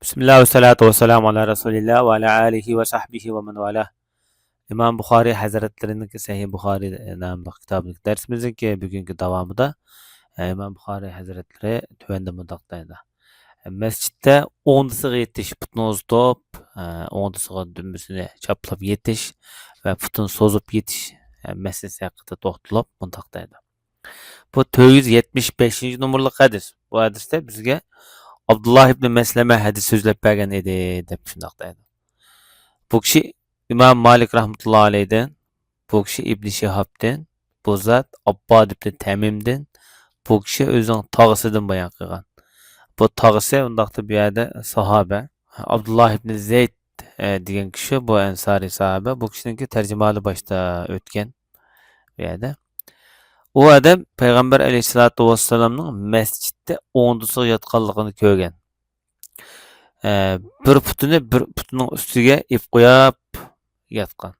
Bismillah ve salatu ve selamu ala Resulillah ve ala alihi ve sahbihi ve men valah. İmam Buxari Hazretlerinin Sahih Buxari namlı kitabındaki dersimizin ki bugünkü davamında İmam Buxari Hazretleri tövende mudaqdaydı. Mescitte 10'sı yetiş, putunu top, 10'sı dümbüsüne çaplap yetiş ve putunu sozup yetiş meselesi hakkında toxtulub mudaqdaydı. Bu 475 numaralı hadis. Bu hadiste bizge Abdullah ibn Mesleme hadis sözlep bergen edi dep şundaqdaydı. Bu kişi İmam Malik rahmetullahi aleyhden, bu kişi İbn Şihab'den, bu zat Abbad ibn Tamim'den, bu kişi özünün tağısıdan bayan qilgan. Bu tağısı undaqda bir yerde sahabe. Abdullah ibn Zeyd degan kişi bu ensari sahabe. Bu kişininki tercümalı başta ötken bir yerde. O adam Peygamber aleyhissalatu vesselam'ның mescitte o'ndisi yotganligini ko'rgan. Bir putuning ustiga ip qo'yib yotgan.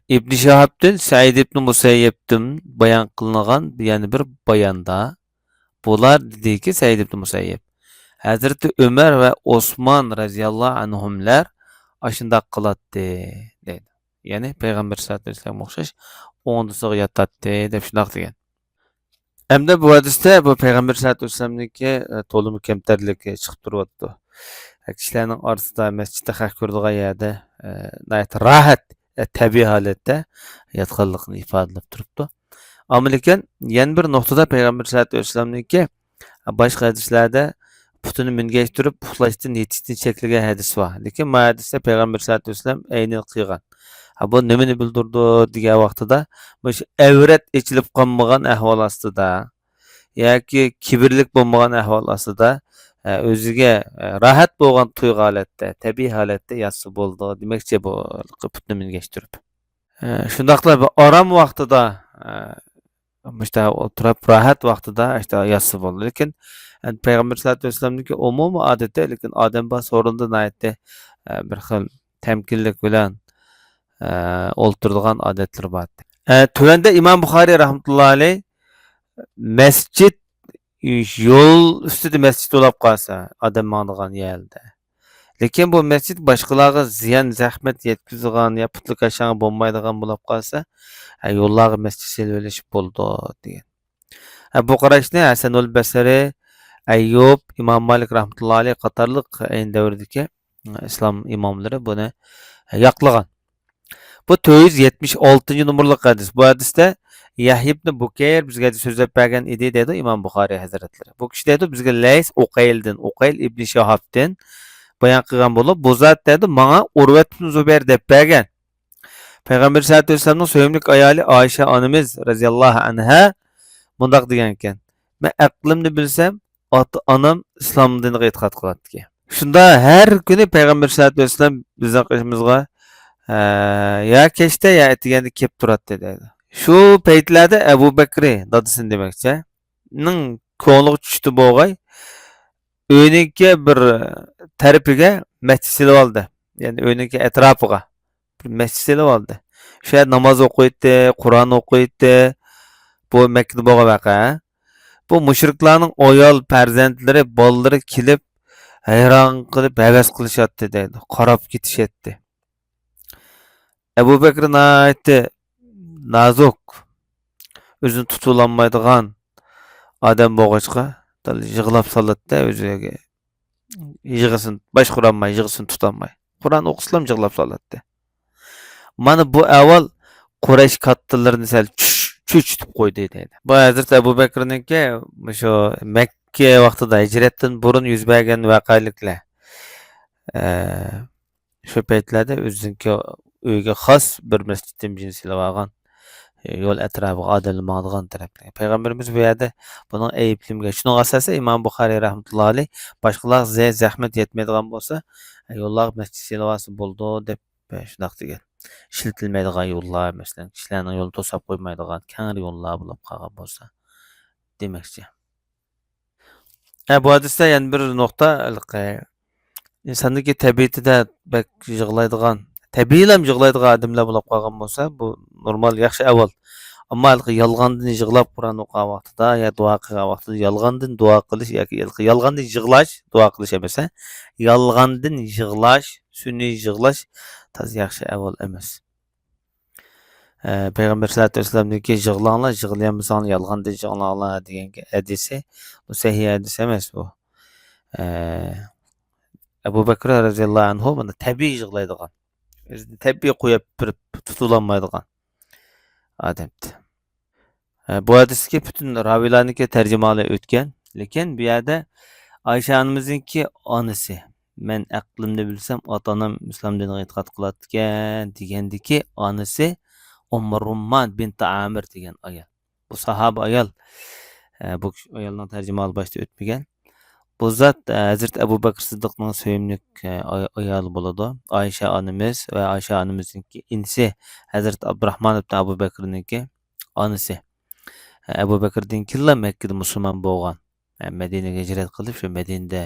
İbn Şahab'dan Said ibn Musayyib'dan bayan qilingan yana bir bayanda bular dediki Said ibn Musayyib. Hazreti Ömer ve Osman radhiyallahu anhumlar aşındaq qılatdı dedi. Yani Peygamber sallallahu aleyhi ve sellem o'xshash o'ndisiga yotatdi deb shunaq degan. Hamda bu hadisda bu Peygamber sallallahu aleyhi ve sellem'ninki to'liq kamtarlik chiqib turyapti. Kishilarning orasida masjidda xalq ko'radigan yerda rahat tabiiy holatda yotganligini ifodalab turibdi. Ammo lekin yana bir nuqtada Peygamber sallallahu aleyhi ve sellem'ninki boshqa hadislarda putini mingach turib uxlashdan yetishdan cheklagan hadis bor. Lekin bu hadisda Peygamber sallallahu aleyhi ve sellem aynan qilgan. Bu nimani bildirdi degan vaqtida shu avrat ichilib qolmagan ahvol ostida yoki kibrlik bo'lmagan ahvol ostida o'ziga rahat bo'lgan tuyg'u holatda, tabiiy holatda yotsa bo'ldi demakchi bu putni mingach turib. Shundaqla bir orom vaqtida işte o'tirib rahat vaqtida işte yotsa bo'ldi. Lekin Peygamber sallallohu alayhi vasallamniki umumiy odati, lekin odam bor so'rinda bir xil temkinlik bilan o'ltiradigan odatlar bor. Tuvanda İmam Buxoriy rahmetullahi alayh masjid yo'l ustida masjid bo'lib qolsa, odam mangdigan yerda. Lekin bu masjid boshqalarga ziyon zahmat yetkazadigan yo putli qashanga bo'lmaydigan bo'lib qolsa, yo'llarga masjid selib olishib bo'ldi degan. Bu qarashni Hasanul Basri, Ayyub, İmam Malik rahmetullahi alayh qatorliq ayni davrdagi islom imomlari buni yoqlagan. Bu 476 numaralı hadis. Bu hadiste Yahya ibn Bukayr bizga so'zlab bergan edi dedi İmam Buxoriy Hazretleri. Bu kishi dedi bizga Lays Uqayl ibn Shahabdan bayon qilgan bo'lib, bu zot dedi menga Urvat ibn Zubayr deb bergan. Peygamber sallallohu alayhi vasallamning sevimli ayoli Oyisha onamiz radhiyallohu anha bundaq degan ekan. Men aqlimni bilsam, onam islom diniga e'tiqod qiladi. Shunda har kuni Peygamber sallallohu alayhi vasallam bizning qishimizga ya kechda ya etiganda kelib turadi dedi. Shu paytlarda Abu Bakr dadasini demakchi ning ko'ngli tushdi bo'lg'ay uyninki bir tarafiga masjid silib oldi. Ya'ni uyninki atrofiga bir masjid silib oldi. Shu yerda namoz o'qiydi, Qur'on o'qiydi. Bu Makkada bo'lgan voqea. Bu mushriklarning ayol farzandlari, bolalari kelib hayron qilib havas qilishadi dedi. Qarab ketishadi. Ebu Bekir ayeti nazuk, özünü tutulanmaydigan adam boğaçqa yığılap salatda özüge yığısın, baş kuranmay, yığısın tutanmay. Kur'an okuslam yığılap salatda. Mana bu avval Quraysh kattalarını sel çüçtüp koydu dedi. Bu Hazret Ebu Bekir'ninki şu Mekke vaqtida hicretden burun yüz bergen vaqaliklar. Şu paytlarda özünki uyga xos bir masjiddan silib olgan yo'l atrofiga odamlar taraflar. Payg'ambarimiz bu yerda buning ayiblimga shuning asosida İmam Buxoriy rahmatullohi alayh boshqalar zahmat yetmaydigan bo'lsa, yo'llar masjid silib olsa bo'ldi deb shundoq degan. Ishlatilmaydigan yo'llar, masalan, kishilarning yo'lini to'sab qo'ymaydigan keng yo'llar bo'lib qolgan bo'lsa demakchi. Bu hadisda yana bir nuqta insonniki tabiatida bak yig'laydigan tabiiylam yig'laydigan odamlar bo'lib qolgan bo'lsa, bu normal yaxshi avval. Ammo yolg'ondan yig'lab Qur'on o'qigan vaqtida yo duo qilgan vaqtida yolg'ondan duo qilish yoki yolg'ondan yig'lash, duo qilish emas, yolg'ondan yig'lash, sun'iy yig'lash toz yaxshi avval emas. Payg'ambar sallallohu alayhi vasallamniki yig'langlar, yig'layolmasanglar yolg'ondan yig'langlar degan hadisi bu sahih hadis emas bu. Abu Bakr radhiyallohu anhu buni tabiiy yig'laydigan, o'zini tabiiy qo'yib birib tutulanmaydigan odamdi. Bu hadisga butun raviylarniki tarjimali o'tgan, lekin bu yerda Oysha onamizniki onasi, men aqlimda bilsam ota-onam islom diniga e'tiqod qiladigan degandiki onasi Rumman bint Amir degan ayol. Bu sahoba ayol. Bu ayolning tarjimali boshda o'tmagan. Bu zot Hazrat Abu Bakr Siddiqning sevimli ayoli bo'ladi. Oysha onamiz va Oysha onamizniki inisi Hazrat Abdurrahmon ibn Abu Bakrniki onasi. Abu Bakrdan keyin Makkada musulmon bo'lgan. Madinaga hijrat qilib, shu Madinada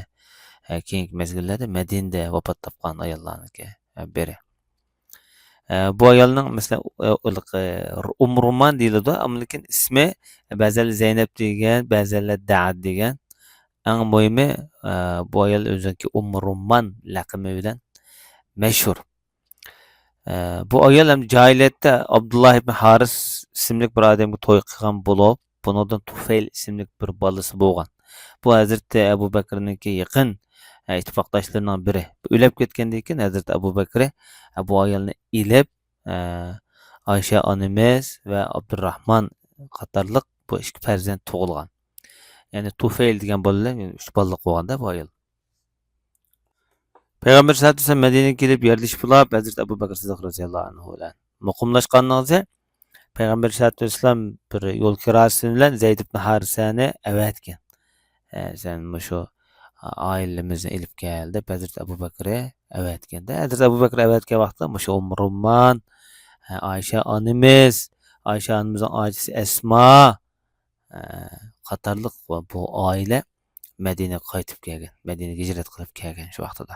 keyingi mezgillarda Madinada vafot topgan ayollarniki biri. Bu ayolning masalan Rumman deyiladi, ammo lekin ismi ba'zan Zaynab degan, ba'zan Da'ad degan. Eng muhimi bu ayol o'ziniki Rumman laqabi bilan mashhur. Bu ayol ham jahiliyatda Abdullah ibn Haris ismli bir odamga to'y qilgan bo'lib, bundan Tufayl ismli bir bolasi bo'lgan. Bu Hazrat Abu Bakrniki yaqin ittifoqdoshlarining biri. O'lib ketgandan keyin Hazrat Abu Bakr bu ayolni ilib Oysha onamiz va Abdurrahmon qatorliq bu ikki farzand tug'ilgan. Ya'ni Tufayl degan bolalar 3 bola qo'yganda bu ayol. Payg'ambar sallallohu alayhi vasallam Madinaga kelib yerlashib bo'lib, Hazrat Abu Bakr Siddiq roziyallohu anhu bilan muqimlashganingizda Payg'ambar sallallohu alayhi vasallam bir yo'l kirasi bilan Zayd ibn Harisani avatgan. Sen shu oilamizni ilib kel deb Hazrat Abu Bakr avatganda, Hazrat Abu Bakr avatgan vaqtda shu Rumman, Oysha onamiz, Oysha onamizning oyisi Asma qatorliq bu oila Madinaga qaytib kelgan, Madinaga hijrat qilib kelgan shu vaqtida.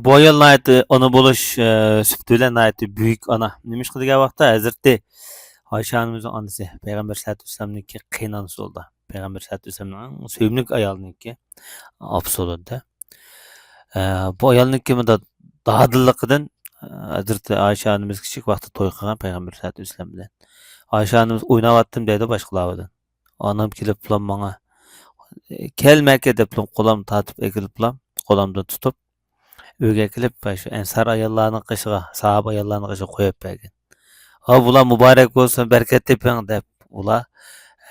Bu ayol ona bo'lish sifati bilan buyuk ona. Nima ish qilgan vaqtda Hazrati Oysha onamizning onasi Payg'ambar sallallohu alayhi vasallamniki qiynonasi bo'ldi. Payg'ambar sallallohu alayhi vasallamning sevimli ayolniki opsolida. Bu ayolniki dadilligidan Hazrati Oysha onamiz kichik vaqtda to'y qilgan Payg'ambar sallallohu alayhi vasallam bilan. Oysha onamiz o'ynayotdim dedi boshqalardan. Onam kelib bilan menga kelmaka deb qo'lim tortib egilib bilan qo'limdan tutib uyga kelib shu ansar ayollarning qishiga, sahoba ayollarning qishiga qo'yib bergan. Bular muborak bo'lsin, barakat teping deb ular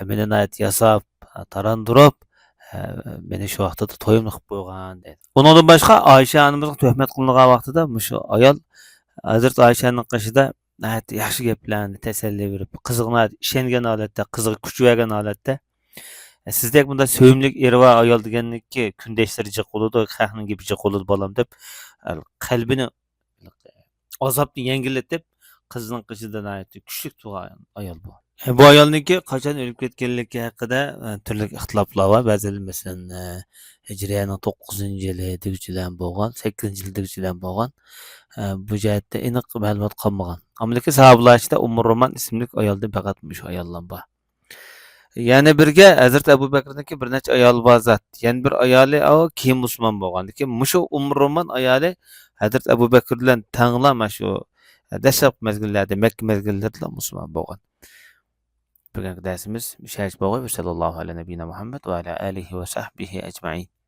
meni yasab, tarandirib meni shu vaqtda to'yimni qilib qo'ygan dedi. Undan boshqa Oysha onamizga tuhmat qilingan vaqtida shu ayol Hazrat Oyshaning qishida yaxshi gaplarni tasalli berib, qiziqni ishongan holatda, qiziga kuch bergan holatda sizdek bunda sevimli er va ayol deganniki kundashlar jiq bo'ladi, xalqning gapi jiq bo'ladi bolam deb qalbini azobni yengillatib qizning qishidan kuchli tug'an ayol bu. Bu ayolniki qachon o'lib ketganligi haqida turli ixtiloflar bor. Ba'zilar masalan Hijriyaning 9-yili degichilar bo'lgan, 8-yil bo'lgan. Bu jihatda aniq ma'lumot qolmagan. Ammo lekin sahobalar ichida Rumman ismli ayoldan faqat shu ayollar bor. Yana birga Hazrat Abu Bakrniki bir necha ayol bor zot. Yana bir ayoli keyin musulmon bo'lgan. Lekin shu Rumman ayoli Hazrat Abu Bakr bilan tanglama shu dashab mezgillarda, Makka mezgillarida musulmon bo'lgan. Bugungi darsimiz sharh bo'ldi. Sallallohu alayhi va nabiyina Muhammad va ala alihi va sahbihi ajma'in.